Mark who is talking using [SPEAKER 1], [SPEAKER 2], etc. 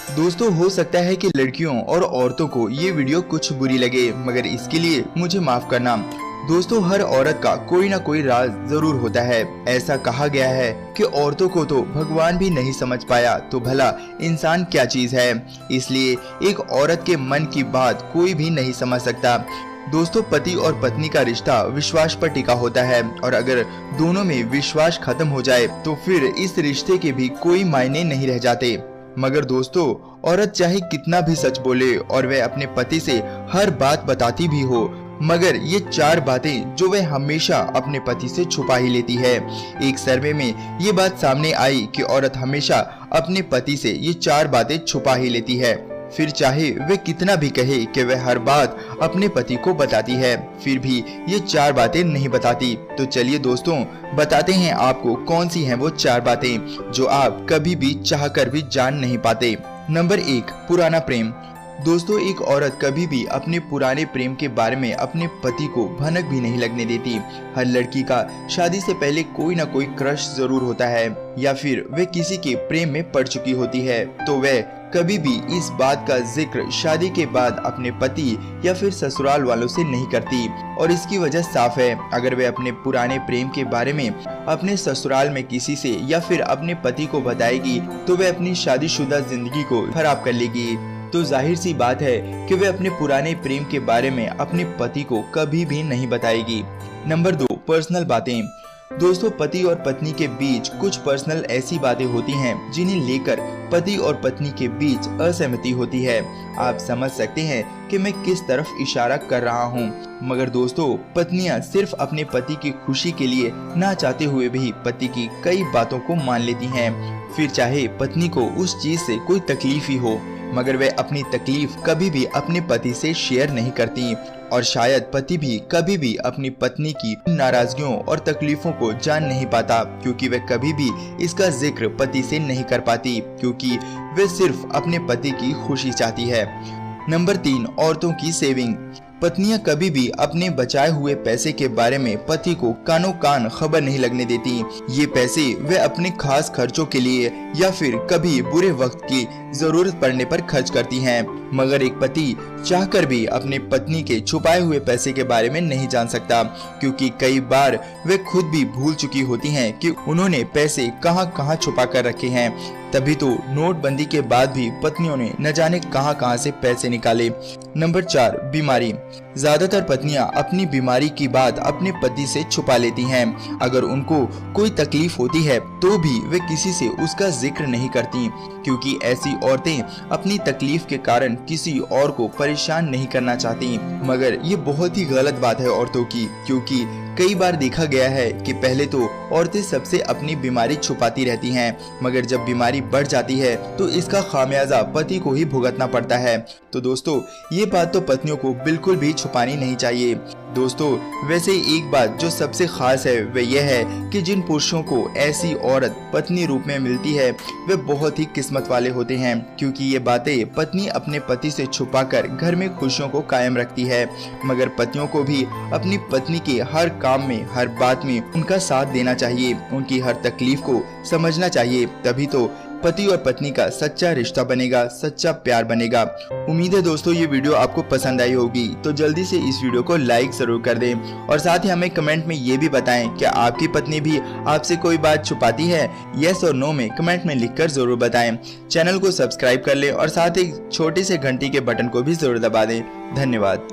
[SPEAKER 1] दोस्तों हो सकता है कि लड़कियों और औरतों को ये वीडियो कुछ बुरी लगे, मगर इसके लिए मुझे माफ करना। दोस्तों हर औरत का कोई ना कोई राज जरूर होता है। ऐसा कहा गया है कि औरतों को तो भगवान भी नहीं समझ पाया, तो भला इंसान क्या चीज है। इसलिए एक औरत के मन की बात कोई भी नहीं समझ सकता। दोस्तों पति और पत्नी का रिश्ता विश्वास पर टिका होता है, और अगर दोनों में विश्वास खत्म हो जाए तो फिर इस रिश्ते के भी कोई मायने नहीं रह जाते। मगर दोस्तों औरत चाहे कितना भी सच बोले और वह अपने पति से हर बात बताती भी हो, मगर ये 4 बातें जो वह हमेशा अपने पति से छुपा ही लेती है। एक सर्वे में ये बात सामने आई कि औरत हमेशा अपने पति से ये 4 बातें छुपा ही लेती है। फिर चाहे वह कितना भी कहे कि वह हर बात अपने पति को बताती है, फिर भी ये 4 बातें नहीं बताती। तो चलिए दोस्तों बताते हैं आपको कौन सी हैं वो 4 बातें जो आप कभी भी चाहकर भी जान नहीं पाते। नंबर 1, पुराना प्रेम। दोस्तों एक औरत कभी भी अपने पुराने प्रेम के बारे में अपने पति को भनक भी नहीं लगने देती। हर लड़की का शादी से पहले कोई ना कोई क्रश जरूर होता है, या फिर वह किसी के प्रेम में पड़ चुकी होती है, तो वह कभी भी इस बात का जिक्र शादी के बाद अपने पति या फिर ससुराल वालों से नहीं करती। और इसकी वजह साफ है, अगर वह अपने पुराने प्रेम के बारे में अपने ससुराल में किसी से या फिर अपने पति को बताएगी तो वह अपनी शादीशुदा जिंदगी को खराब कर लेगी। तो जाहिर सी बात है कि वह अपने पुराने प्रेम के बारे में अपने पति को कभी भी नहीं बताएगी। नंबर 2, पर्सनल बातें। दोस्तों पति और पत्नी के बीच कुछ पर्सनल ऐसी बातें होती हैं जिन्हें लेकर पति और पत्नी के बीच असहमति होती है। आप समझ सकते हैं कि मैं किस तरफ इशारा कर रहा हूँ। मगर दोस्तों पत्नियां सिर्फ अपने पति की खुशी के लिए ना चाहते हुए भी पति की कई बातों को मान लेती हैं। फिर चाहे पत्नी को उस चीज से कोई तकलीफ ही हो, मगर वे अपनी तकलीफ कभी भी अपने पति से शेयर नहीं करती। और शायद पति भी कभी भी अपनी पत्नी की नाराजगियों और तकलीफों को जान नहीं पाता, क्योंकि वह कभी भी इसका जिक्र पति से नहीं कर पाती, क्योंकि वह सिर्फ अपने पति की खुशी चाहती है। नंबर 3, औरतों की सेविंग। पत्नियां कभी भी अपने बचाए हुए पैसे के बारे में पति को कानों कान खबर नहीं लगने देती। ये पैसे वे अपने खास खर्चों के लिए या फिर कभी बुरे वक्त की जरूरत पड़ने पर खर्च करती हैं। मगर एक पति चाहकर भी अपने पत्नी के छुपाए हुए पैसे के बारे में नहीं जान सकता, क्योंकि कई बार वे खुद भी भूल चुकी होती हैं कि उन्होंने पैसे कहां कहां छुपा कर रखे हैं। तभी तो नोटबंदी के बाद भी पत्नियों ने न जाने कहां से पैसे निकाले। नंबर 4, बीमारी। ज्यादातर पत्नियां अपनी बीमारी की बात अपने पति से छुपा लेती हैं। अगर उनको कोई तकलीफ होती है तो भी वे किसी से उसका जिक्र नहीं करती, क्योंकि ऐसी औरतें अपनी तकलीफ के कारण किसी और को परेशान नहीं करना चाहती। मगर ये बहुत ही गलत बात है औरतों की, क्योंकि कई बार देखा गया है कि पहले तो औरतें सबसे अपनी बीमारी छुपाती रहती हैं, मगर जब बीमारी बढ़ जाती है तो इसका खामियाजा पति को ही भुगतना पड़ता है। तो दोस्तों ये बात तो पत्नियों को बिल्कुल भी छुपानी नहीं चाहिए। दोस्तों वैसे एक बात जो सबसे खास है वह यह है कि जिन पुरुषों को ऐसी औरत पत्नी रूप में मिलती है वे बहुत ही किस्मत वाले होते हैं, क्योंकि ये बातें पत्नी अपने पति से छुपाकर घर में खुशियों को कायम रखती है। मगर पतियों को भी अपनी पत्नी के हर काम में, हर बात में उनका साथ देना चाहिए, उनकी हर तकलीफ को समझना चाहिए। तभी तो पति और पत्नी का सच्चा रिश्ता बनेगा, सच्चा प्यार बनेगा। उम्मीद है दोस्तों ये वीडियो आपको पसंद आई होगी, तो जल्दी से इस वीडियो को लाइक जरूर कर दें, और साथ ही हमें कमेंट में ये भी बताएं क्या आपकी पत्नी भी आपसे कोई बात छुपाती है। यस और नो में कमेंट में लिखकर जरूर बताएं। चैनल को सब्सक्राइब कर लें और साथ ही छोटे से घंटी के बटन को भी जरूर दबा दें। धन्यवाद।